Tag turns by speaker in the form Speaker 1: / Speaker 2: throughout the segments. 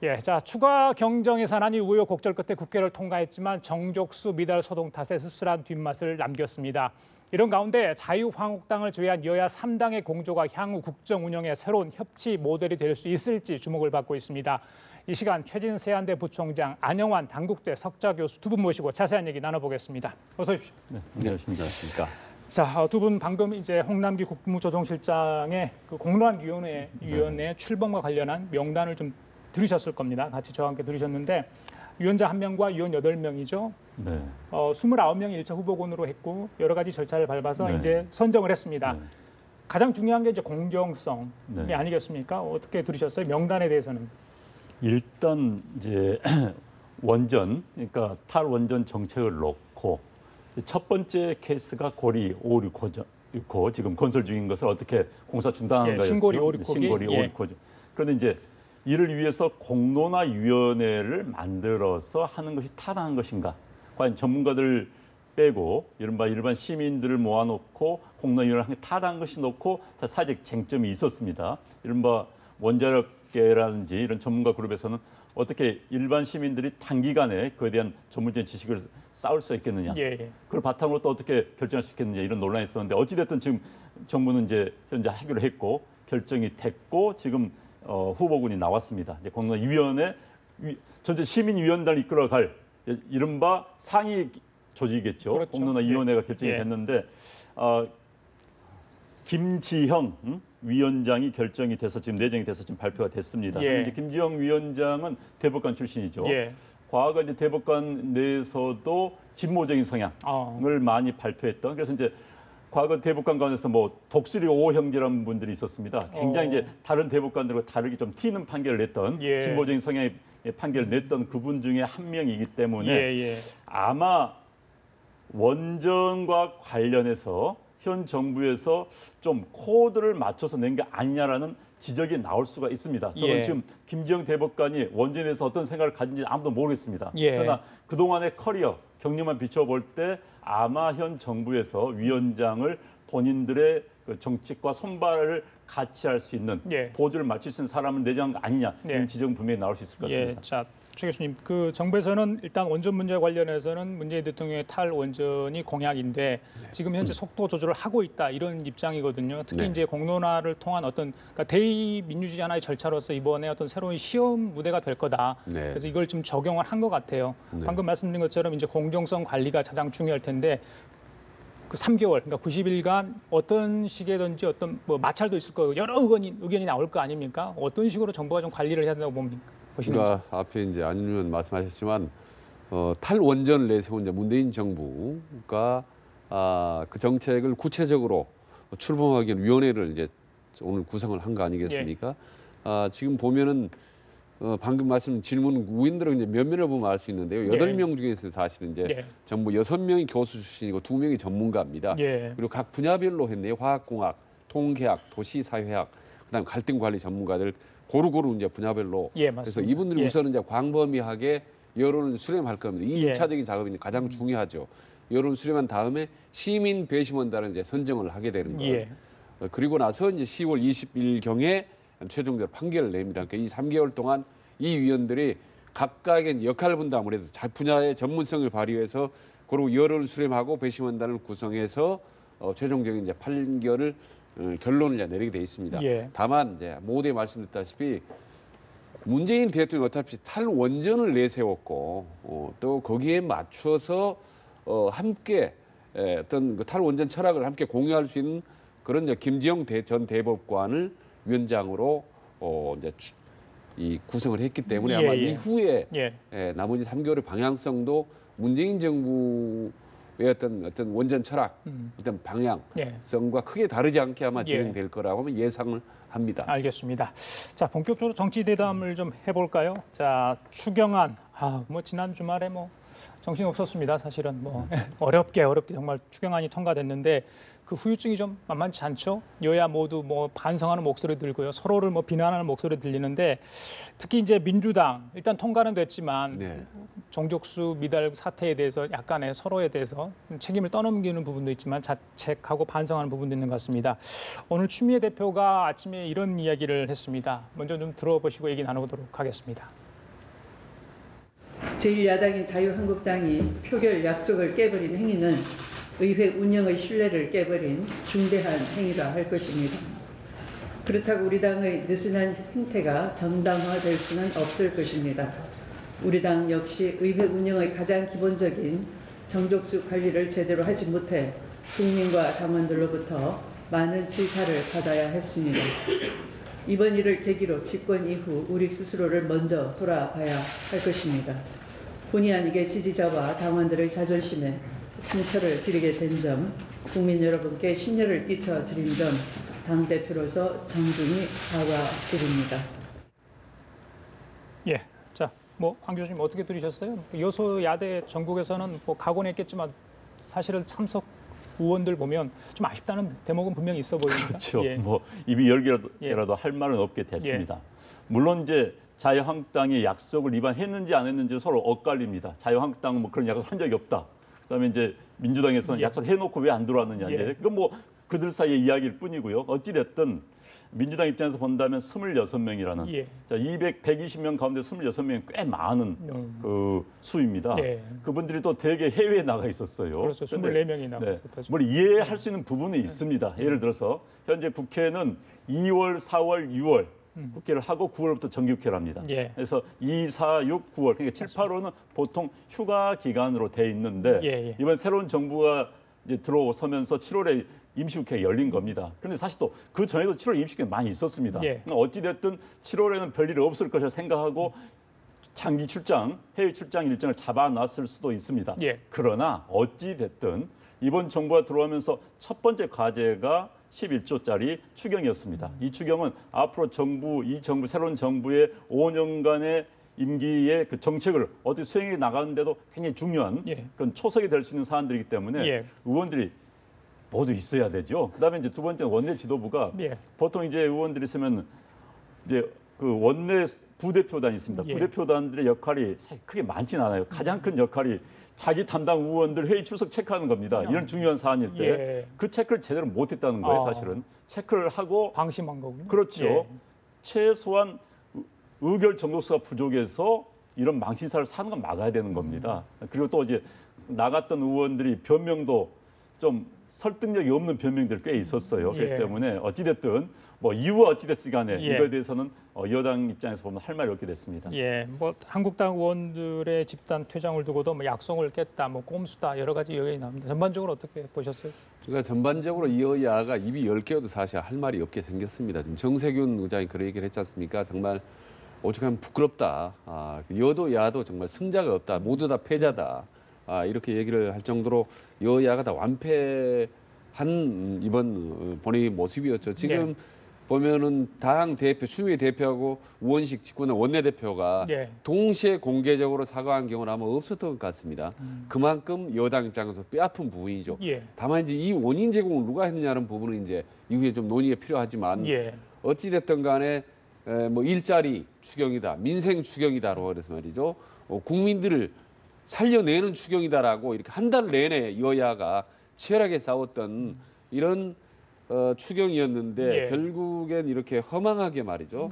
Speaker 1: 예, 자 추가 경정 예산안이 우여곡절 끝에 국회를 통과했지만 정족수 미달 소동 탓에 씁쓸한 뒷맛을 남겼습니다. 이런 가운데 자유한국당을 제외한 여야 3당의 공조가 향후 국정 운영의 새로운 협치 모델이 될 수 있을지 주목을 받고 있습니다. 이 시간 최진세 한대 부총장, 안영환 당국대 석좌 교수 두 분 모시고 자세한 얘기 나눠보겠습니다. 어서 오십시오.
Speaker 2: 네, 안녕하십니까.
Speaker 1: 자, 두 분 방금 이제 홍남기 국무조정실장의 그 공론화위원회 출범과 관련한 명단을 좀 들으셨을 겁니다. 같이 저와 함께 들으셨는데 위원장 1명과 위원 8명이죠.
Speaker 2: 네.
Speaker 1: 29명이 1차 후보군으로 했고 여러 가지 절차를 밟아서
Speaker 2: 네.
Speaker 1: 이제 선정을 했습니다.
Speaker 2: 네.
Speaker 1: 가장 중요한 게 이제 공정성이
Speaker 2: 네.
Speaker 1: 아니겠습니까? 어떻게 들으셨어요? 명단에 대해서는?
Speaker 2: 일단 이제 원전, 그러니까 탈원전 정책을 놓고 첫 번째 케이스가 고리 569호 지금 건설 중인 것을 어떻게 공사 중단한가요?
Speaker 1: 신고리 569호.
Speaker 2: 신고리 569호. 그런데 이제 이를 위해서 공론화위원회를 만들어서 하는 것이 타당한 것인가? 과연 전문가들 빼고 이른바 일반 시민들을 모아놓고 공론화위원회를 하는 게 타당한 것이 놓고 사회적 쟁점이 있었습니다. 이른바 원자력계라든지 이런 전문가 그룹에서는 어떻게 일반 시민들이 단기간에 그에 대한 전문적인 지식을 쌓을 수 있겠느냐. 그걸 바탕으로 또 어떻게 결정할 수 있겠느냐 이런 논란이 있었는데 어찌됐든 지금 정부는 이제 현재 해결을 했고 결정이 됐고 지금 후보군이 나왔습니다. 이제 공론화위원회 전체 시민위원단을 이끌어갈 이른바 상위 조직이겠죠.
Speaker 1: 그렇죠.
Speaker 2: 공론화위원회가 결정이 됐는데 김지형 위원장이 결정이 돼서 지금 내정이 돼서 지금 발표가 됐습니다. 이제 김지형 위원장은 대법관 출신이죠. 과거 이제 대법관 내에서도 진보적인 성향을 많이 발표했던. 그래서 이제 과거 대법관 가운데서 뭐 독수리 5형제라는 분들이 있었습니다. 굉장히 이제 다른 대법관들과 다르게 좀 튀는 판결을 냈던 진보적인 성향의 판결을 냈던 그분 중에 한 명이기 때문에 아마 원전과 관련해서 현 정부에서 좀 코드를 맞춰서 낸 게 아니냐라는 지적이 나올 수가 있습니다. 저는 지금 김지영 대법관이 원전에 대해서 어떤 생각을 가진지 아무도 모르겠습니다. 그러나 그동안의 커리어, 경력만 비춰볼 때 아마 현 정부에서 위원장을 본인들의 그 정책과 손발을 같이 할 수 있는 보조를 맞출 수 있는 사람을 내정한 거 아니냐 이런 지적은 분명히 나올 수 있을 것 같습니다.
Speaker 1: 자, 최 교수님, 그 정부에서는 일단 원전 문제 관련해서는 문재인 대통령의 탈원전이 공약인데 지금 현재 속도 조절을 하고 있다 이런 입장이거든요. 특히 이제 공론화를 통한 어떤 그러니까 대의 민주주의 하나의 절차로서 이번에 어떤 새로운 시험 무대가 될 거다. 그래서 이걸 좀 적용을 한 것 같아요. 방금 말씀드린 것처럼 이제 공정성 관리가 가장 중요할 텐데. 그 3개월, 그러니까 90일간 어떤 식이든지 어떤 뭐 마찰도 있을 거고 여러 의견이 나올 거 아닙니까? 어떤 식으로 정부가 좀 관리를 해야 된다고 보시는지.
Speaker 3: 그러니까 앞에 이제 안 의원 말씀하셨지만 탈원전을 내세운 이제 문재인 정부가 그 정책을 구체적으로 출범하기 위한 위원회를 이제 오늘 구성을 한 거 아니겠습니까? 지금 보면은 방금 말씀 질문 우인들은 이제 면면을 보면 알 수 있는데요. 8명 중에서 사실은 이제 전부 6명이 교수 출신이고 2명이 전문가입니다. 그리고 각 분야별로 했네요. 화학공학, 통계학, 도시사회학, 그다음 갈등관리 전문가들 고루고루 이제 분야별로. 그래서 이분들이 우선은 이제 광범위하게 여론을 수렴할 겁니다. 이 1차적인 작업이 가장 중요하죠. 여론 수렴한 다음에 시민 배심원단을 이제 선정을 하게 되는 거예요. 그리고 나서 이제 10월 20일 경에 최종적으로 판결을 냅니다. 그러니까 이 3개월 동안 이 위원들이 각각의 역할 분담을 해서 분야의 전문성을 발휘해서 그리고 여론을 수렴하고 배심원단을 구성해서 최종적인 이제 판결을 결론을 내리게 돼 있습니다. 다만 이제 모두에 말씀드렸다시피 문재인 대통령이 어차피 탈원전을 내세웠고 또 거기에 맞춰서 함께 어떤 그 탈원전 철학을 함께 공유할 수 있는 그런 이제 김지영 전 대법관을 위원장으로 이제 이 구성을 했기 때문에 아마 이후에 나머지 3개월의 방향성도 문재인 정부의 어떤 원전 철학, 어떤 방향성과 크게 다르지 않게 아마 진행될 거라고 예상을 합니다.
Speaker 1: 알겠습니다. 자, 본격적으로 정치 대담을 좀 해볼까요? 자, 추경안, 뭐 지난 주말에 뭐 정신이 없었습니다. 사실은 뭐 어렵게 정말 추경안이 통과됐는데 그 후유증이 좀 만만치 않죠. 여야 모두 뭐 반성하는 목소리 들고요, 서로를 뭐 비난하는 목소리 들리는데 특히 이제 민주당 일단 통과는 됐지만 정족수 미달 사태에 대해서 약간의 서로에 대해서 책임을 떠넘기는 부분도 있지만 자책하고 반성하는 부분도 있는 것 같습니다. 오늘 추미애 대표가 아침에 이런 이야기를 했습니다. 먼저 좀 들어보시고 얘기 나눠보도록 하겠습니다.
Speaker 4: 제1야당인 자유한국당이 표결 약속을 깨버린 행위는 의회 운영의 신뢰를 깨버린 중대한 행위라 할 것입니다. 그렇다고 우리 당의 느슨한 행태가 정당화될 수는 없을 것입니다. 우리 당 역시 의회 운영의 가장 기본적인 정족수 관리를 제대로 하지 못해 국민과 당원들로부터 많은 질타를 받아야 했습니다. 이번 일을 계기로 집권 이후 우리 스스로를 먼저 돌아봐야 할 것입니다. 본의 아니게 지지자와 당원들의 자존심에 상처를 드리게 된 점, 국민 여러분께 심려를 끼쳐드린 점 당대표로서 정중히 사과드립니다.
Speaker 1: 예. 자, 안 교수님 어떻게 들으셨어요? 여소야대 전국에서는 각오했겠지만 사실은 참석 의원들 보면 좀 아쉽다는 대목은 분명히 있어 보입니다.
Speaker 2: 그렇죠.
Speaker 1: 예.
Speaker 2: 입이 열 개라도 할 말은 없게 됐습니다. 물론 이제 자유한국당이 약속을 위반했는지 안 했는지 서로 엇갈립니다. 자유한국당은 그런 약속 한 적이 없다. 그다음에 이제 민주당에서는 약속 해놓고 왜 안 들어왔느냐. 이제 그건 그들 사이의 이야기일 뿐이고요. 어찌 됐든 민주당 입장에서 본다면 26명이라는 자, 120명 가운데 26명이 꽤 많은 그 수입니다. 그분들이 또 대개 해외에 나가 있었어요.
Speaker 1: 그렇죠. 24명이 나가 있었죠.
Speaker 2: 물론 이해할 수 있는 부분이 있습니다. 예를 들어서 현재 국회는 2월, 4월, 6월 국회를 하고 9월부터 정기국회를 합니다. 그래서 2, 4, 6, 9월 그러니까 7, 8월은 보통 휴가 기간으로 돼 있는데 이번 새로운 정부가 이제 들어서면서 7월에 임시국회가 열린 겁니다. 그런데 사실 또 그 전에도 7월 임시국회 많이 있었습니다. 어찌 됐든 7월에는 별일 없을 것이라 생각하고 장기 출장, 해외 출장 일정을 잡아놨을 수도 있습니다. 그러나 어찌 됐든 이번 정부가 들어오면서 첫 번째 과제가 11조짜리 추경이었습니다. 이 추경은 앞으로 이 정부 새로운 정부의 5년간의 임기의 그 정책을 어떻게 수행해 나가는데도 굉장히 중요한 그런 초석이 될 수 있는 사안들이기 때문에 의원들이 모두 있어야 되죠. 그다음에 이제 두 번째는 원내 지도부가 보통 이제 의원들이 있으면 이제 그 원내 부대표단이 있습니다. 부대표단들의 역할이 사실 크게 많지는 않아요. 가장 큰 역할이 자기 담당 의원들 회의 출석 체크하는 겁니다. 이런 중요한 사안일 때 그 체크를 제대로 못했다는 거예요. 사실은 체크를 하고
Speaker 1: 방심한 거군요.
Speaker 2: 그렇죠. 최소한 의결 정도수가 부족해서 이런 망신사를 사는 건 막아야 되는 겁니다. 그리고 또 이제 나갔던 의원들이 변명도 좀 설득력이 없는 변명들이 꽤 있었어요. 그렇기 때문에 어찌됐든 이유가 어찌됐든 간에 이거에 대해서는 여당 입장에서 보면 할 말이 없게 됐습니다.
Speaker 1: 한국당 의원들의 집단 퇴장을 두고도 약속을 깼다, 꼼수다 여러 가지 의견이 나옵니다. 전반적으로 어떻게 보셨어요?
Speaker 3: 그러니까 전반적으로 여야가 입이 10개여도 사실 할 말이 없게 생겼습니다. 지금 정세균 의장이 그런 얘기를 했지 않습니까? 정말 오죽하면 부끄럽다. 여도 야도 정말 승자가 없다. 모두 다 패자다. 이렇게 얘기를 할 정도로 여야가 다 완패한 이번 본회의 모습이었죠. 지금 보면은 당 대표, 추미애 대표하고 우원식 직권의 원내대표가 동시에 공개적으로 사과한 경우는 아마 없었던 것 같습니다. 그만큼 여당 입장에서 뼈아픈 부분이죠. 다만 이제 이 원인 제공을 누가 했느냐는 부분은 이제 이후에 좀 논의가 필요하지만 어찌 됐든 간에 일자리 추경이다, 민생 추경이다라고 그래서 말이죠. 국민들을 살려내는 추경이다라고 이렇게 한 달 내내 여야가 치열하게 싸웠던 이런 추경이었는데 결국엔 이렇게 허망하게 말이죠.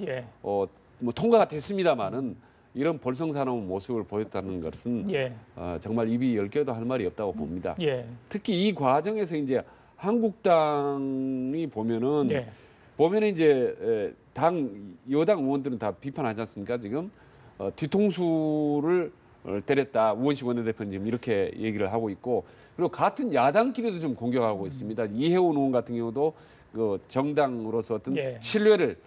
Speaker 3: 통과가 됐습니다마는 이런 볼성사나운 모습을 보였다는 것은 정말 입이 10개도 할 말이 없다고 봅니다. 특히 이 과정에서 이제 한국당이 보면은 이제 여당 의원들은 다 비판하지 않습니까? 지금 뒤통수를 때렸다. 우원식 원내대표는 지금 이렇게 얘기를 하고 있고 그리고 같은 야당끼리도 좀 공격하고 있습니다. 이해운 의원 같은 경우도 그 정당으로서 어떤 신뢰를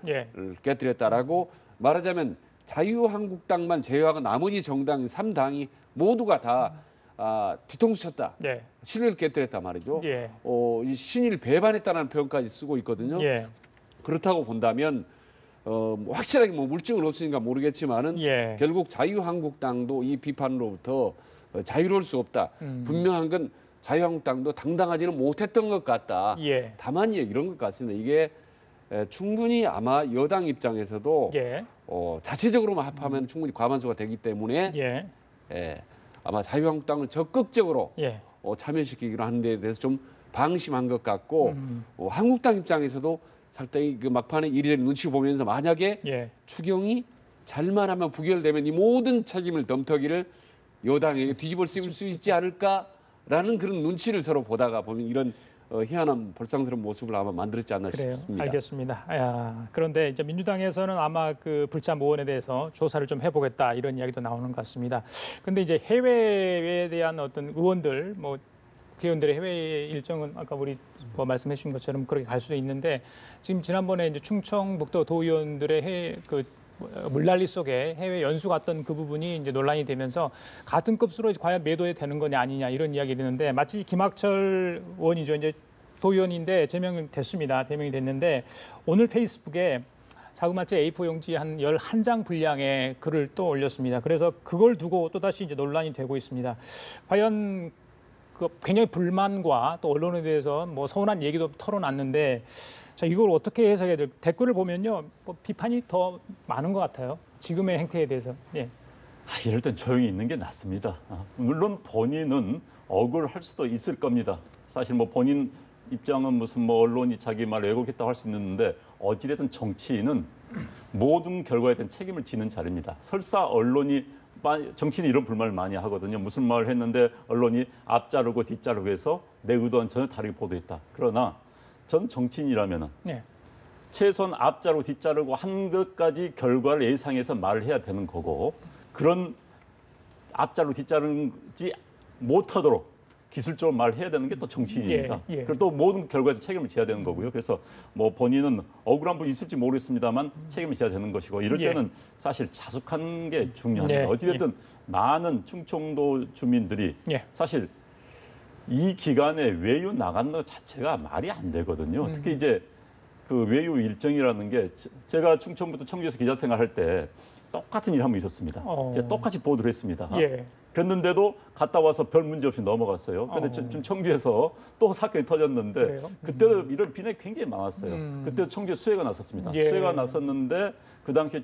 Speaker 3: 깨뜨렸다라고 말하자면 자유한국당만 제외하고 나머지 정당 3당이 모두가 다 뒤통수 쳤다. 신뢰를 깨뜨렸다 말이죠. 이 신의를 배반했다는 표현까지 쓰고 있거든요. 그렇다고 본다면 확실하게 물증은 없으니까 모르겠지만은 결국 자유한국당도 이 비판으로부터 자유로울 수 없다. 분명한 건 자유한국당도 당당하지는 못했던 것 같다. 다만 이런 것 같습니다. 이게 충분히 아마 여당 입장에서도 자체적으로만 합하면 충분히 과반수가 되기 때문에 아마 자유한국당을 적극적으로 참여시키기로 하는 데 대해서 좀 방심한 것 같고 한국당 입장에서도 살짝 그 막판에 이리저리 눈치 보면서 만약에 추경이 잘만 하면 부결되면 이 모든 책임을 덤터기를 여당에게 뒤집어 씌울 수 있지 않을까라는 그런 눈치를 서로 보다가 보면 이런 희한한 볼상스러운 모습을 아마 만들었지 않나
Speaker 1: 그래요.
Speaker 3: 싶습니다.
Speaker 1: 알겠습니다. 그런데 이제 민주당에서는 아마 그 불참 의원에 대해서 조사를 좀 해보겠다 이런 이야기도 나오는 것 같습니다. 그런데 이제 해외에 대한 어떤 의원들, 뭐 국회의원들의 해외 일정은 아까 우리 뭐 말씀해 주신 것처럼 그렇게 갈 수도 있는데 지금 지난번에 이제 충청북도 도의원들의 물난리 속에 해외 연수 갔던 그 부분이 이제 논란이 되면서 같은 급수로 과연 매도해야 되는 거냐 아니냐 이런 이야기를 했는데 마치 김학철 의원이죠. 이제 도의원인데 제명이 됐습니다. 제명이 됐는데 오늘 페이스북에 자그마치 A4 용지 한 11장 분량의 글을 또 올렸습니다. 그래서 그걸 두고 또다시 이제 논란이 되고 있습니다. 과연 그 굉장히 불만과 또 언론에 대해서 뭐 서운한 얘기도 털어놨는데 자, 이걸 어떻게 해석해야 될까? 댓글을 보면요, 뭐 비판이 더 많은 것 같아요. 지금의 행태에 대해서. 예.
Speaker 2: 이럴 땐 조용히 있는 게 낫습니다. 물론 본인은 억울할 수도 있을 겁니다. 사실 뭐 본인 입장은 무슨 뭐 언론이 자기 말 왜곡했다고 할 수 있는데 어찌됐든 정치인은 모든 결과에 대한 책임을 지는 자리입니다. 설사 언론이 정치인이 이런 불만을 많이 하거든요. 무슨 말을 했는데 언론이 앞자르고 뒷자르고 해서 내 의도와는 전혀 다르게 보도했다. 그러나 전 정치인이라면은
Speaker 1: 예.
Speaker 2: 최소한 앞자르고 뒷자르고 한 것까지 결과를 예상해서 말을 해야 되는 거고 그런 앞자르고 뒷자르지 못하도록 기술적으로 말을 해야 되는 게 또 정치인입니다.
Speaker 1: 예.
Speaker 2: 그리고 또 모든 결과에서 책임을 져야 되는 거고요. 그래서 뭐 본인은 억울한 분이 있을지 모르겠습니다만 책임을 져야 되는 것이고 이럴 때는 사실 자숙하는 게 중요합니다.
Speaker 1: 예.
Speaker 2: 어찌됐든 많은 충청도 주민들이
Speaker 1: 예.
Speaker 2: 사실 이 기간에 외유 나간 것 자체가 말이 안 되거든요. 특히 이제 그 외유 일정이라는 게 제가 충청부터 청주에서 기자 생활할 때 똑같은 일 한 번 있었습니다. 이제 똑같이 보도를 했습니다.
Speaker 1: 예.
Speaker 2: 그랬는데도 갔다 와서 별 문제 없이 넘어갔어요. 그런데 지금 청주에서 또 사건이 터졌는데
Speaker 1: 그래요?
Speaker 2: 그때도 이런 비난이 굉장히 많았어요. 그때 청주에 수해가 났었습니다.
Speaker 1: 예.
Speaker 2: 수해가 났었는데 그 당시에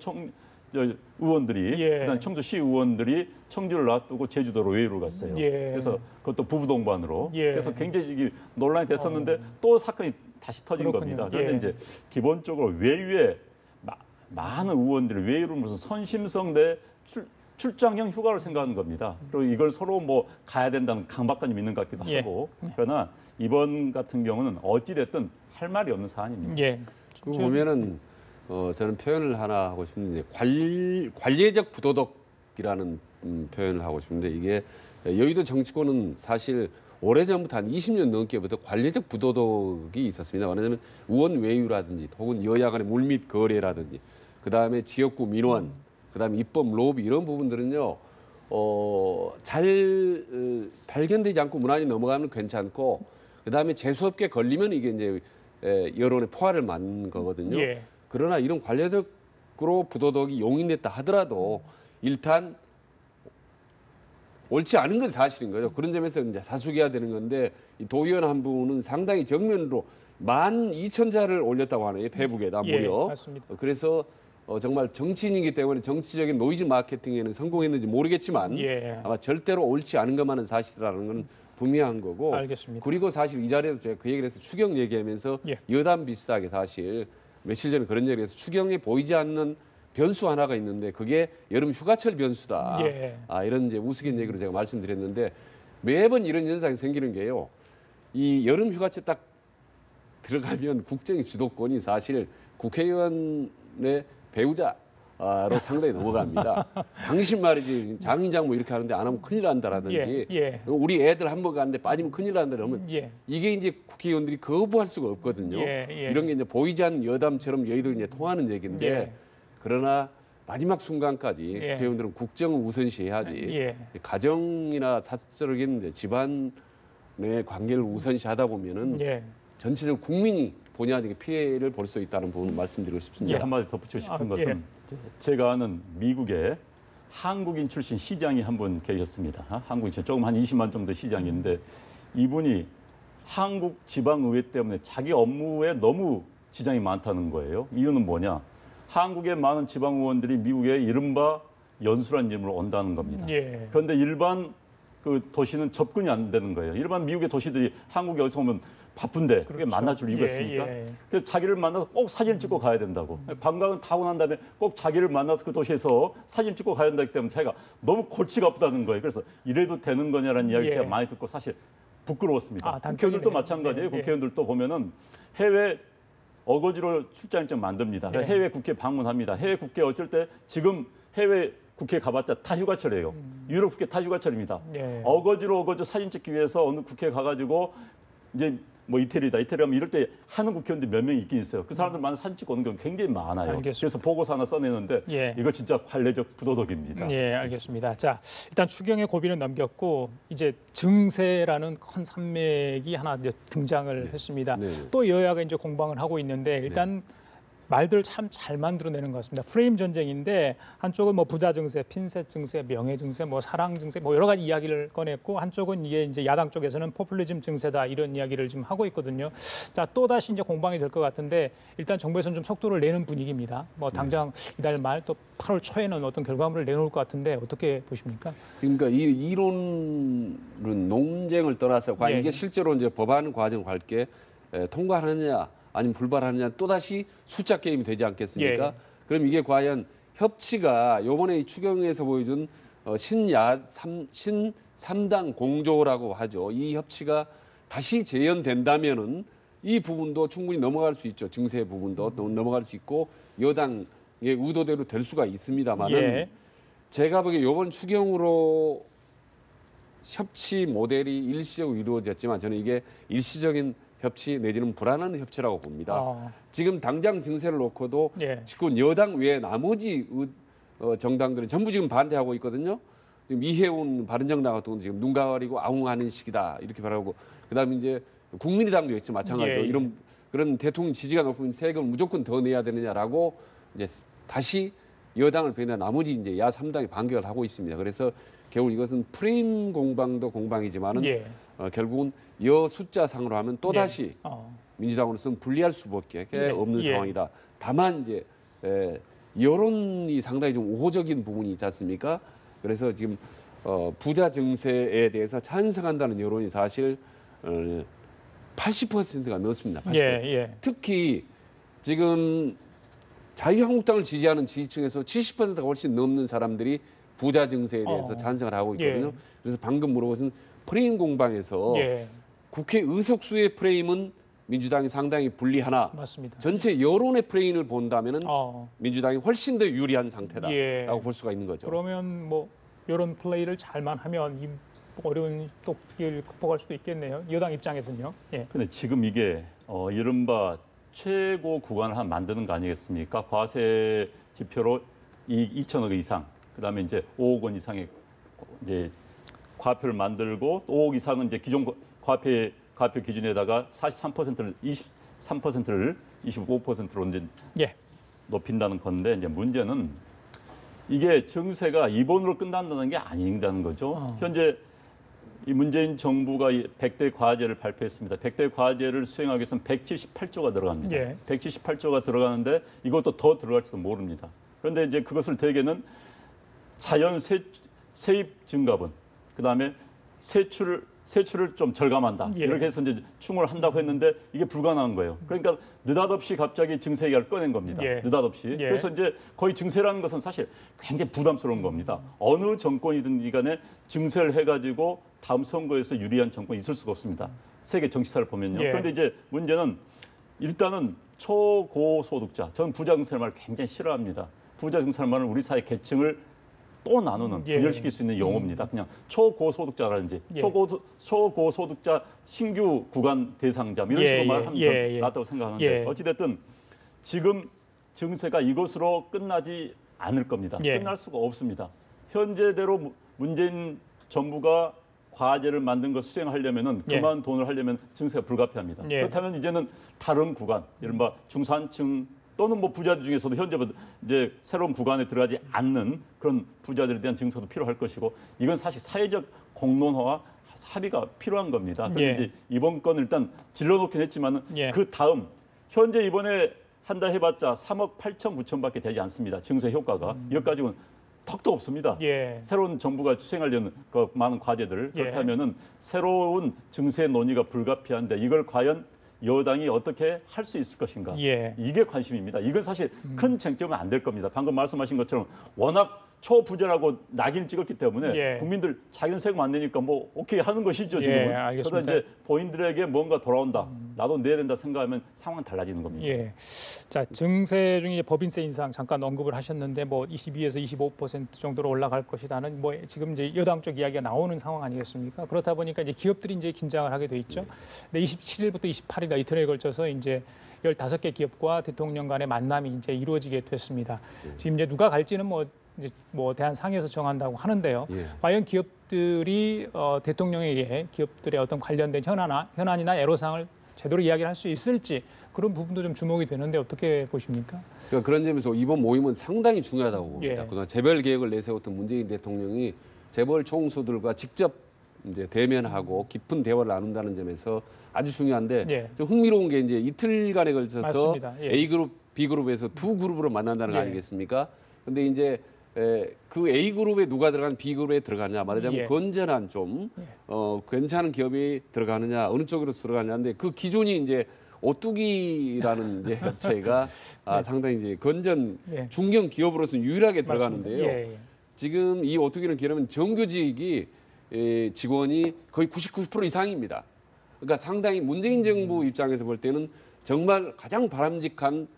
Speaker 2: 의원들이
Speaker 1: 예.
Speaker 2: 그다음 청주시 의원들이 청주를 놔두고 제주도로 외유를 갔어요.
Speaker 1: 예.
Speaker 2: 그래서 그것도 부부 동반으로.
Speaker 1: 예.
Speaker 2: 그래서 굉장히 이게 논란이 됐었는데 또 사건이 다시 터진
Speaker 1: 그렇군요.
Speaker 2: 겁니다. 그런데
Speaker 1: 예.
Speaker 2: 이제 기본적으로 외유에 많은 의원들이 외유를 무슨 선심성 내 출장형 휴가로 생각하는 겁니다. 그리고 이걸 서로 뭐 가야 된다는 강박관념이 있는 것 같기도
Speaker 1: 예.
Speaker 2: 하고. 그러나 이번 같은 경우는 어찌 됐든 할 말이 없는 사안입니다.
Speaker 1: 예.
Speaker 3: 그 보면은 저는 표현을 하나 하고 싶은데 관례적 부도덕이라는 표현을 하고 싶은데 이게 여의도 정치권은 사실 오래전부터 한 20년 넘게부터 관례적 부도덕이 있었습니다. 말하자면 의원 외유라든지 혹은 여야 간의 물밑 거래라든지 그다음에 지역구 민원 그다음에 입법 로비 이런 부분들은요 잘 발견되지 않고 무난히 넘어가면 괜찮고 그다음에 재수없게 걸리면 이게 이제 여론의 포화를 맞는 거거든요.
Speaker 1: 예.
Speaker 3: 그러나 이런 관례적으로 부도덕이 용인됐다 하더라도 일단 옳지 않은 건 사실인 거죠. 그런 점에서 이제 사숙해야 되는 건데 이 도의원 한 분은 상당히 정면으로 12,000자를 올렸다고 하네요. 페이북에다 무려.
Speaker 1: 예, 맞습니다.
Speaker 3: 그래서 정말 정치인이기 때문에 정치적인 노이즈 마케팅에는 성공했는지 모르겠지만
Speaker 1: 예.
Speaker 3: 아마 절대로 옳지 않은 것만은 사실이라는 건 분명한 거고.
Speaker 1: 알겠습니다.
Speaker 3: 그리고 사실 이 자리에서 제가 그 얘기를 해서 추경 얘기하면서
Speaker 1: 예.
Speaker 3: 여담 비슷하게 사실 며칠 전에 그런 얘기를 해서 추경에 보이지 않는 변수 하나가 있는데 그게 여름 휴가철 변수다.
Speaker 1: 예.
Speaker 3: 이런 이제 우스갯 얘기로 제가 말씀드렸는데 매번 이런 현상이 생기는 게요. 이 여름 휴가철 딱 들어가면 국정의 주도권이 사실 국회의원의 배우자로 상당히 넘어갑니다. 당신 말이지 장인장 뭐 이렇게 하는데 안 하면 큰일 난다라든지
Speaker 1: 예.
Speaker 3: 우리 애들 한 번 가는데 빠지면 큰일 난다 그러면
Speaker 1: 예.
Speaker 3: 이게 이제 국회의원들이 거부할 수가 없거든요.
Speaker 1: 예.
Speaker 3: 이런 게 이제 보이지 않는 여담처럼 여의도 이제 통하는 얘기인데
Speaker 1: 예.
Speaker 3: 그러나 마지막 순간까지
Speaker 1: 예.
Speaker 3: 국회의원들은 국정을 우선시해야지
Speaker 1: 예.
Speaker 3: 가정이나 사적인 이제 집안의 관계를 우선시하다 보면은
Speaker 1: 예.
Speaker 3: 전체적 국민이 본의 아니게 피해를 볼 수 있다는 부분을 말씀드리고 싶습니다.
Speaker 2: 제가 한마디 덧붙이고 싶은 것은
Speaker 1: 예.
Speaker 2: 제가 아는 미국에 한국인 출신 시장이 한 분 계셨습니다. 한국인 조금 한 20만 정도 시장인데 이분이 한국 지방의회 때문에 자기 업무에 너무 지장이 많다는 거예요. 이유는 뭐냐? 한국의 많은 지방의원들이 미국에 이른바 연수란 이름으로 온다는 겁니다.
Speaker 1: 예.
Speaker 2: 그런데 일반 그 도시는 접근이 안 되는 거예요. 일반 미국의 도시들이 한국에 어디서 오면 바쁜데 그게
Speaker 1: 그렇죠.
Speaker 2: 만나줄 이유가
Speaker 1: 예,
Speaker 2: 있습니까?
Speaker 1: 예.
Speaker 2: 그래서 자기를 만나서 꼭 사진을 찍고 가야 된다고. 관광은 타고 난 다음에 꼭 자기를 만나서 그 도시에서 사진 찍고 가야 된다기 때문에 제가 너무 골치가 아프다는 거예요. 그래서 이래도 되는 거냐라는 이야기를
Speaker 1: 예.
Speaker 2: 제가 많이 듣고 사실 부끄러웠습니다.
Speaker 1: 아, 단점이네요.
Speaker 2: 국회의원들도 마찬가지예요.
Speaker 1: 예, 예.
Speaker 2: 국회의원들도 보면은 해외 어거지로 출장 일정 만듭니다.
Speaker 1: 예.
Speaker 2: 해외 국회 방문합니다. 해외 국회 어쩔 때 지금 해외 국회 가봤자 다 휴가철이에요. 유럽 국회 다 휴가철입니다.
Speaker 1: 예.
Speaker 2: 어거지로 사진 찍기 위해서 어느 국회 가가지고 이제 뭐 이태리다 하면 이럴 때 하는 국회의원들 몇 명 있긴 있어요. 그 사람들 많은 사진 찍고 오는 경우 굉장히 많아요.
Speaker 1: 알겠습니다.
Speaker 2: 그래서 보고서 하나 써내는데
Speaker 1: 예.
Speaker 2: 이거 진짜 관례적 부도덕입니다.
Speaker 1: 예, 알겠습니다. 자, 일단 추경의 고비는 넘겼고 이제 증세라는 큰 산맥이 하나 이제 등장을 했습니다.
Speaker 3: 네.
Speaker 1: 또 여야가 이제 공방을 하고 있는데 일단 말들 참 잘 만들어내는 것 같습니다. 프레임 전쟁인데 한쪽은 뭐 부자 증세, 핀셋 증세, 명예 증세, 뭐 사랑 증세, 뭐 여러 가지 이야기를 꺼냈고 한쪽은 이게 이제 야당 쪽에서는 포퓰리즘 증세다 이런 이야기를 지금 하고 있거든요. 자, 또 다시 이제 공방이 될 것 같은데 일단 정부에서는 좀 속도를 내는 분위기입니다. 뭐 당장 이달 말 또 8월 초에는 어떤 결과물을 내놓을 것 같은데 어떻게 보십니까?
Speaker 3: 그러니까 이 이론은 논쟁을 떠나서 과연
Speaker 1: 예.
Speaker 3: 이게 실제로 이제 법안 과정 갈게 통과하느냐 아니면 불발하느냐 또 다시 숫자 게임이 되지 않겠습니까?
Speaker 1: 예.
Speaker 3: 그럼 이게 과연 협치가 이번에 이 추경에서 보여준 신삼당 공조라고 하죠. 이 협치가 다시 재현된다면은 이 부분도 충분히 넘어갈 수 있죠. 증세 부분도 넘어갈 수 있고 여당의 의도대로 될 수가 있습니다만은
Speaker 1: 예.
Speaker 3: 제가 보기에 이번 추경으로 협치 모델이 일시적으로 이루어졌지만 저는 이게 일시적인 협치 내지는 불안한 협치라고 봅니다. 지금 당장 증세를 놓고도
Speaker 1: 예.
Speaker 3: 집권 여당 외에 나머지 정당들은 전부 지금 반대하고 있거든요. 지금 이해운 바른정당 같은 경우는 지금 눈 가리고 아웅하는 시기다 이렇게 말하고 그다음에 이제 국민의당도 역시 마찬가지로
Speaker 1: 예, 예.
Speaker 3: 이런 그런 대통령 지지가 높으면 세금을 무조건 더 내야 되느냐라고 이제 다시 여당을 배나 나머지 이제 야 3당이 반격을 하고 있습니다. 그래서 결국 이것은 프레임 공방도 공방이지만은
Speaker 1: 예.
Speaker 3: 결국은 여 숫자상으로 하면 또 다시
Speaker 1: 예.
Speaker 3: 민주당으로서는 불리할 수밖에
Speaker 1: 네.
Speaker 3: 없는
Speaker 1: 예.
Speaker 3: 상황이다. 다만 이제 여론이 상당히 좀 우호적인 부분이 있지 않습니까? 그래서 지금 부자 증세에 대해서 찬성한다는 여론이 사실 80%가 넘습니다. 80%.
Speaker 1: 예, 예.
Speaker 3: 특히 지금 자유한국당을 지지하는 지지층에서 70%가 훨씬 넘는 사람들이 부자 증세에 대해서 찬성을 하고 있거든요.
Speaker 1: 예.
Speaker 3: 그래서 방금 물어보신 프레임 공방에서
Speaker 1: 예.
Speaker 3: 국회 의석수의 프레임은 민주당이 상당히 불리하나
Speaker 1: 맞습니다.
Speaker 3: 전체 여론의 프레임을 본다면은
Speaker 1: 어.
Speaker 3: 민주당이 훨씬 더 유리한 상태다라고
Speaker 1: 예.
Speaker 3: 볼 수가 있는 거죠.
Speaker 1: 그러면 뭐 이런 플레이를 잘만 하면 이 어려운 또 길 극복할 수도 있겠네요. 여당 입장에서는요. 예.
Speaker 2: 근데 지금 이게 이른바 최고 구간을 한 만드는 거 아니겠습니까? 과세 지표로 2천억 이상, 그다음에 이제 5억 원 이상의 이제 과표를 만들고 또 5억 이상은 이제 기존 과표 기준에다가 43%를 23%를 25%로 이제
Speaker 1: 예.
Speaker 2: 높인다는 건데 이제 문제는 이게 증세가 이번으로 끝난다는 게 아닌다는 거죠. 현재 이 문재인 정부가 100대 과제를 발표했습니다. 100대 과제를 수행하기 위해서는 178조가 들어갑니다.
Speaker 1: 예.
Speaker 2: 178조가 들어가는데 이것도 더 들어갈지도 모릅니다. 그런데 이제 그것을 대개는 자연 세입 증가분, 그다음에 세출을 좀 절감한다.
Speaker 1: 예.
Speaker 2: 이렇게 해서 이제 충을 한다고 했는데 이게 불가능한 거예요. 그러니까 느닷없이 갑자기 증세 얘기를 꺼낸 겁니다.
Speaker 1: 예.
Speaker 2: 느닷없이.
Speaker 1: 예.
Speaker 2: 그래서 이제 거의 증세라는 것은 사실 굉장히 부담스러운 겁니다. 어느 정권이든 간에 증세를 해가지고 다음 선거에서 유리한 정권이 있을 수가 없습니다. 세계 정치사를 보면요.
Speaker 1: 예.
Speaker 2: 그런데 이제 문제는 일단은 초고소득자, 저는 부자 증세라는 말을 굉장히 싫어합니다. 부자 증세라는 말은 우리 사회 계층을 또 나누는,
Speaker 1: 예.
Speaker 2: 분열시킬 수 있는 용어입니다. 그냥 초고소득자라든지
Speaker 1: 예.
Speaker 2: 초고소득자 신규 구간 대상자 이런
Speaker 1: 예,
Speaker 2: 식으로
Speaker 1: 예,
Speaker 2: 말하면
Speaker 1: 예,
Speaker 2: 낫다고 생각하는데
Speaker 1: 예.
Speaker 2: 어찌됐든 지금 증세가 이것으로 끝나지 않을 겁니다.
Speaker 1: 예.
Speaker 2: 끝날 수가 없습니다. 현재대로 문재인 정부가 과제를 만든 것 수행하려면은
Speaker 1: 예.
Speaker 2: 그만 돈을 하려면 증세가 불가피합니다.
Speaker 1: 예.
Speaker 2: 그렇다면 이제는 다른 구간, 이른바 중산층 또는 뭐 부자들 중에서도 현재 이제 새로운 구간에 들어가지 않는 그런 부자들에 대한 증세도 필요할 것이고 이건 사실 사회적 공론화와 합의가 필요한 겁니다. 그런데
Speaker 1: 예.
Speaker 2: 이제 이번 건 일단 질러놓긴 했지만은
Speaker 1: 예.
Speaker 2: 그 다음 현재 이번에 한 달 해봤자 3억 8천 9천밖에 되지 않습니다. 증세 효과가 이것 가지고는 턱도 없습니다.
Speaker 1: 예.
Speaker 2: 새로운 정부가 수행하려는 그 많은 과제들
Speaker 1: 예.
Speaker 2: 그렇다면은 새로운 증세 논의가 불가피한데 이걸 과연 여당이 어떻게 할 수 있을 것인가?
Speaker 1: 예.
Speaker 2: 이게 관심입니다. 이건 사실 큰 쟁점은 안 될 겁니다. 방금 말씀하신 것처럼 워낙 초부자라고 낙인을 찍었기 때문에
Speaker 1: 예.
Speaker 2: 국민들 자기는 세금 안 내니까 뭐 오케이 하는 것이죠 지금은.
Speaker 1: 예, 알겠습니다.
Speaker 2: 그러다 이제 본인들에게 뭔가 돌아온다. 나도 내야 된다 생각하면 상황은 달라지는 겁니다.
Speaker 1: 예. 자, 증세 중에 이제 법인세 인상 잠깐 언급을 하셨는데 뭐 22에서 25% 정도로 올라갈 것이라는 뭐 지금 이제 여당 쪽 이야기가 나오는 상황 아니겠습니까? 그렇다 보니까 이제 기업들이 이제 긴장을 하게 돼 있죠. 근데 27일부터 28일 이틀에 걸쳐서 이제 15개 기업과 대통령 간의 만남이 이제 이루어지게 됐습니다. 지금 이제 누가 갈지는 이제 대한상에서 정한다고 하는데요.
Speaker 3: 예.
Speaker 1: 과연 기업들이 대통령에게 기업들의 어떤 관련된 현안이나 애로사항을 제대로 이야기를 할 수 있을지 그런 부분도 좀 주목이 되는데 어떻게 보십니까?
Speaker 3: 그러니까 그런 점에서 이번 모임은 상당히 중요하다고 봅니다.
Speaker 1: 예.
Speaker 3: 그동안 재벌 계획을 내세웠던 문재인 대통령이 재벌 총수들과 직접 이제 대면하고 깊은 대화를 나눈다는 점에서 아주 중요한데
Speaker 1: 예.
Speaker 3: 좀 흥미로운 게 이제 이틀간에 걸쳐서
Speaker 1: 맞습니다. 예.
Speaker 3: A그룹, B그룹에서 두 그룹으로 만난다는 거
Speaker 1: 예.
Speaker 3: 아니겠습니까? 근데 이제 그 A그룹에 누가 들어가는 B그룹에 들어가느냐 말하자면
Speaker 1: 예.
Speaker 3: 건전한 좀 괜찮은 기업이 들어가느냐 어느 쪽으로 들어가느냐인데 그 기준이 이제 오뚜기라는 이제 업체가 상당히 이제 건전
Speaker 1: 예.
Speaker 3: 중견 기업으로서는 유일하게
Speaker 1: 맞습니다.
Speaker 3: 들어가는데요.
Speaker 1: 예, 예.
Speaker 3: 지금 이 오뚜기는 기업은 정규직이 직원이 거의 99% 이상입니다. 그러니까 상당히 문재인 정부 입장에서 볼 때는 정말 가장 바람직한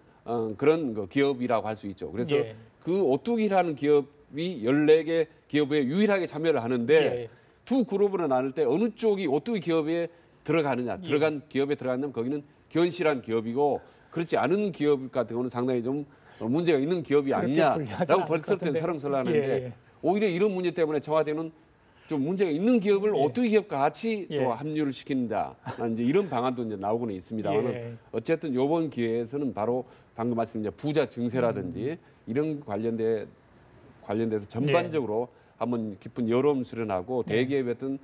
Speaker 3: 그런 그 기업이라고 할 수 있죠. 그래서
Speaker 1: 예.
Speaker 3: 그 오뚜기라는 기업이 14개 기업에 유일하게 참여를 하는데
Speaker 1: 예.
Speaker 3: 두 그룹으로 나눌 때 어느 쪽이 오뚜기 기업에 들어가느냐,
Speaker 1: 예.
Speaker 3: 들어간 기업에 들어가냐면 거기는 견실한 기업이고 그렇지 않은 기업 같은 경우는 상당히 좀 문제가 있는 기업이
Speaker 1: 그렇게 분류하지
Speaker 3: 아니냐라고
Speaker 1: 않을 것
Speaker 3: 벌써부터
Speaker 1: 같은데.
Speaker 3: 설렁설렁하는데
Speaker 1: 예, 예.
Speaker 3: 오히려 이런 문제 때문에 청와대는 좀 문제가 있는 기업을
Speaker 1: 예.
Speaker 3: 오뚜기 기업과 같이
Speaker 1: 예.
Speaker 3: 또 합류를 시킨다. 이제 이런 방안도 이제 나오고는 있습니다만
Speaker 1: 예.
Speaker 3: 어쨌든 이번 기회에서는 바로 방금 말씀드린 부자 증세라든지 이런 관련돼서 전반적으로 한번 깊은 여론 수련하고 대기업의 어떤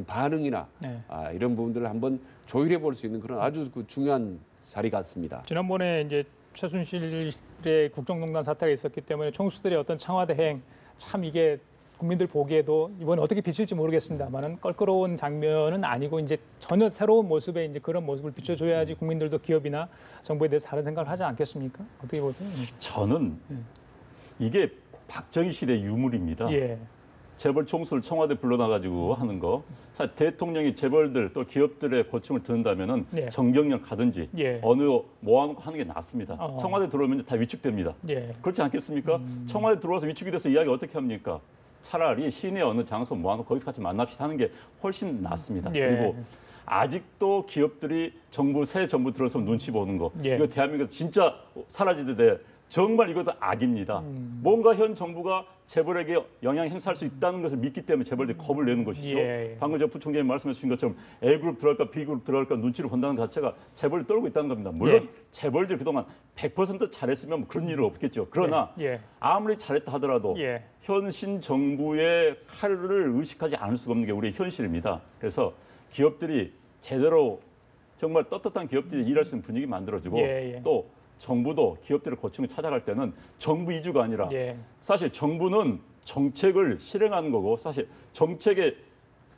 Speaker 3: 반응이나
Speaker 1: 네.
Speaker 3: 이런 부분들을 한번 조율해 볼 수 있는 그런 아주 그 중요한 자리 같습니다.
Speaker 1: 지난번에 이제 최순실의 국정농단 사태가 있었기 때문에 총수들의 어떤 청와대 행 참 이게 국민들 보기에도 이번에 어떻게 비칠지 모르겠습니다만은 껄끄러운 장면은 아니고 이제 전혀 새로운 모습에 이제 그런 모습을 비춰줘야지 국민들도 기업이나 정부에 대해서 다른 생각을 하지 않겠습니까? 어떻게 보세요?
Speaker 2: 저는 이게 박정희 시대 유물입니다.
Speaker 1: 예,
Speaker 2: 재벌 총수를 청와대 불러놔가지고 하는 거. 사실 대통령이 재벌들 또 기업들의 고충을 듣는다면은
Speaker 1: 예.
Speaker 2: 정경련 가든지
Speaker 1: 예.
Speaker 2: 어느 모아놓고 하는 게 낫습니다.
Speaker 1: 어.
Speaker 2: 청와대 들어오면 다 위축됩니다.
Speaker 1: 예,
Speaker 2: 그렇지 않겠습니까? 청와대 들어와서 위축이 돼서 이야기 어떻게 합니까? 차라리 시내 어느 장소 모아놓고 거기서 같이 만납시다 하는 게 훨씬 낫습니다.
Speaker 1: 예.
Speaker 2: 그리고 아직도 기업들이 새 정부 들어서면 눈치 보는 거.
Speaker 1: 예.
Speaker 2: 이거 대한민국에서 진짜 사라지는데 정말 이것도 악입니다. 뭔가 현 정부가 재벌에게 영향 행사할 수 있다는 것을 믿기 때문에 재벌들이 겁을 내는 것이죠.
Speaker 1: 예.
Speaker 2: 방금 저 부총장님 말씀해 주신 것처럼 A그룹 들어갈까 B그룹 들어갈까 눈치를 본다는 것 자체가 재벌을 떨고 있다는 겁니다. 물론
Speaker 1: 예.
Speaker 2: 재벌들이 그동안 100% 잘했으면 그런 일은 없겠죠. 그러나
Speaker 1: 예.
Speaker 2: 아무리 잘했다 하더라도
Speaker 1: 예.
Speaker 2: 현신 정부의 칼을 의식하지 않을 수가 없는 게 우리의 현실입니다. 그래서 기업들이 제대로 정말 떳떳한 기업들이 일할 수 있는 분위기 만들어주고
Speaker 1: 예, 예.
Speaker 2: 또 정부도 기업들의 고충을 찾아갈 때는 정부 이주가 아니라
Speaker 1: 예.
Speaker 2: 사실 정부는 정책을 실행하는 거고 사실 정책의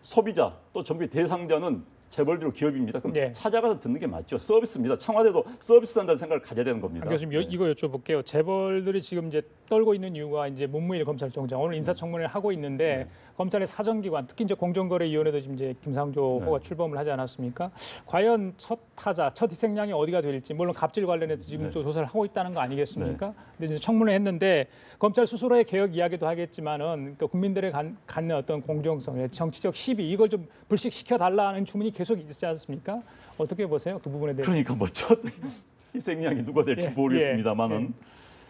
Speaker 2: 소비자 또 정부의 대상자는 재벌들 기업입니다. 그럼
Speaker 1: 네.
Speaker 2: 찾아가서 듣는 게 맞죠. 서비스입니다. 청와대도 서비스한다는 생각을 가져야 되는 겁니다.
Speaker 1: 교수님 이거 여쭤볼게요. 재벌들이 지금 이제 떨고 있는 이유가 이제 문무일 검찰총장 오늘 인사청문회를 하고 있는데 검찰의 사정기관 특히 이제 공정거래위원회도 지금 이제 김상조 후보가 출범을 하지 않았습니까? 과연 첫 타자, 첫 희생양이 어디가 될지 물론 갑질 관련해서 지금 좀 조사를 하고 있다는 거 아니겠습니까? 근데 이제 청문회 했는데 검찰 스스로의 개혁 이야기도 하겠지만은 그러니까 국민들의 갖는 어떤 공정성, 정치적 시비 이걸 좀 불식시켜 달라는 주문이 계속 있지 않습니까? 어떻게 보세요? 그 부분에 대해서.
Speaker 2: 그러니까 뭐 첫 희생양이 누가 될지
Speaker 1: 예,
Speaker 2: 모르겠습니다만은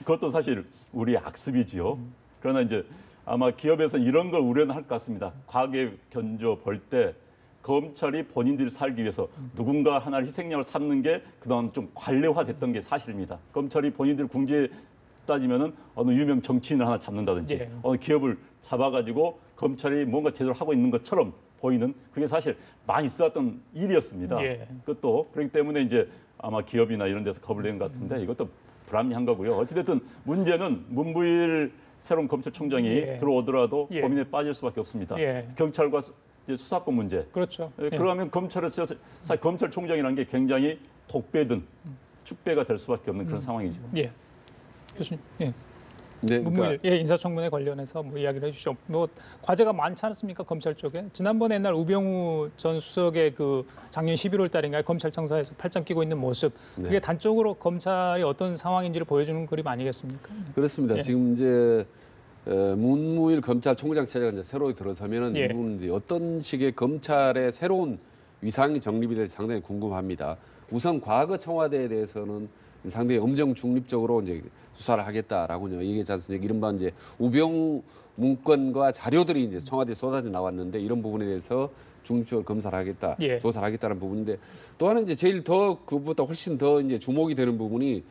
Speaker 2: 그것도 사실 우리의 악습이지요. 그러나 이제 아마 기업에서 이런 걸 우려는 할 것 같습니다. 과거에 견져 볼 때 검찰이 본인들이 살기 위해서 누군가 하나를 희생양을 삼는 게 그동안 좀 관례화됐던 게 사실입니다. 검찰이 본인들 궁지에 따지면은 어느 유명 정치인을 하나 잡는다든지
Speaker 1: 예.
Speaker 2: 어느 기업을 잡아가지고 검찰이 뭔가 제대로 하고 있는 것처럼 보이는 그게 사실 많이 있었던 일이었습니다.
Speaker 1: 예.
Speaker 2: 그것도 그렇기 때문에 이제 아마 기업이나 이런 데서 겁을 내는 것 같은데 이것도 불합리한 거고요. 어찌됐든 문제는 문무일 새로운 검찰총장이
Speaker 1: 예.
Speaker 2: 들어오더라도
Speaker 1: 예.
Speaker 2: 고민에 빠질 수밖에 없습니다.
Speaker 1: 예.
Speaker 2: 경찰과 이제 수사권 문제.
Speaker 1: 그렇죠. 예.
Speaker 2: 그러면 검찰에서 사실 검찰총장이라는 게 굉장히 독배든 축배가 될 수밖에 없는 그런 상황이죠.
Speaker 1: 예. 교수님. 예.
Speaker 3: 네,
Speaker 1: 문무일 인사청문회 관련해서 뭐 이야기를 해주시죠. 뭐 과제가 많지 않습니까 검찰 쪽에? 지난번에 옛날 우병우 전 수석의 그 작년 11월 달인가에 검찰청사에서 팔짱 끼고 있는 모습, 그게
Speaker 3: 네.
Speaker 1: 단적으로 검찰이 어떤 상황인지를 보여주는 그림 아니겠습니까?
Speaker 3: 그렇습니다.
Speaker 1: 예.
Speaker 3: 지금 이제 문무일 검찰총장 체제가 이제 새로 들어서면은
Speaker 1: 예.
Speaker 3: 이분은 이제 어떤 식의 검찰의 새로운 위상이 정립이 될지 상당히 궁금합니다. 우선 과거 청와대에 대해서는 상당히 엄정 중립적으로 이제 수사를 하겠다라고 얘기했지 않습니까? 이른바 이제 우병우 문건과 자료들이 이제 청와대에 쏟아져 나왔는데 이런 부분에 대해서 중립적으로 검사를 하겠다,
Speaker 1: 예.
Speaker 3: 조사를 하겠다는 부분인데 또 하나 이제 제일 더 그보다 훨씬 더 이제 주목이 되는 부분이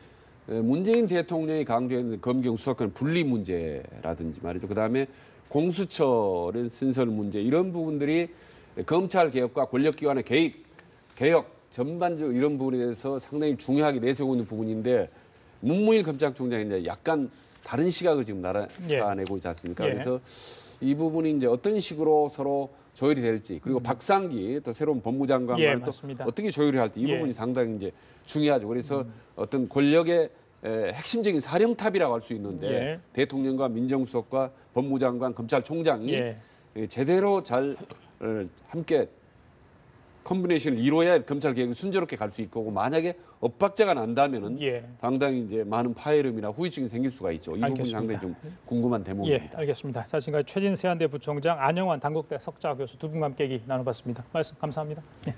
Speaker 3: 문재인 대통령이 강조했는 검경 수사권 분리 문제라든지 말이죠. 그다음에 공수처의 신설 문제 이런 부분들이 검찰 개혁과 권력기관의 개혁 전반적으로 이런 부분에 대해서 상당히 중요하게 내세우고 있는 부분인데 문무일 검찰총장이 이제 약간 다른 시각을 지금 나타내고 있지 않습니까?
Speaker 1: 예.
Speaker 3: 그래서 이 부분이 이제 어떤 식으로 서로 조율이 될지 그리고 박상기 또 새로운 법무장관과는
Speaker 1: 예,
Speaker 3: 또
Speaker 1: 맞습니다.
Speaker 3: 어떻게 조율이 할지 이
Speaker 1: 예.
Speaker 3: 부분이 상당히 이제 중요하죠. 그래서 어떤 권력의 핵심적인 사령탑이라고 할 수 있는데
Speaker 1: 예.
Speaker 3: 대통령과 민정수석과 법무장관, 검찰총장이
Speaker 1: 예.
Speaker 3: 제대로 잘 함께 컴비네이션을 이루어야 검찰 개혁이 순조롭게 갈 수 있고 만약에 엇박자가 난다면은
Speaker 1: 예.
Speaker 3: 상당히 이제 많은 파열음이나 후유증이 생길 수가 있죠. 이 부분이
Speaker 1: 알겠습니다.
Speaker 3: 상당히 좀 궁금한 대목입니다.
Speaker 1: 예, 알겠습니다. 자, 지금까지 최진 세한대 부총장, 안영환 단국대 석좌 교수 두 분과 함께 얘기 나눠봤습니다. 말씀 감사합니다. 예.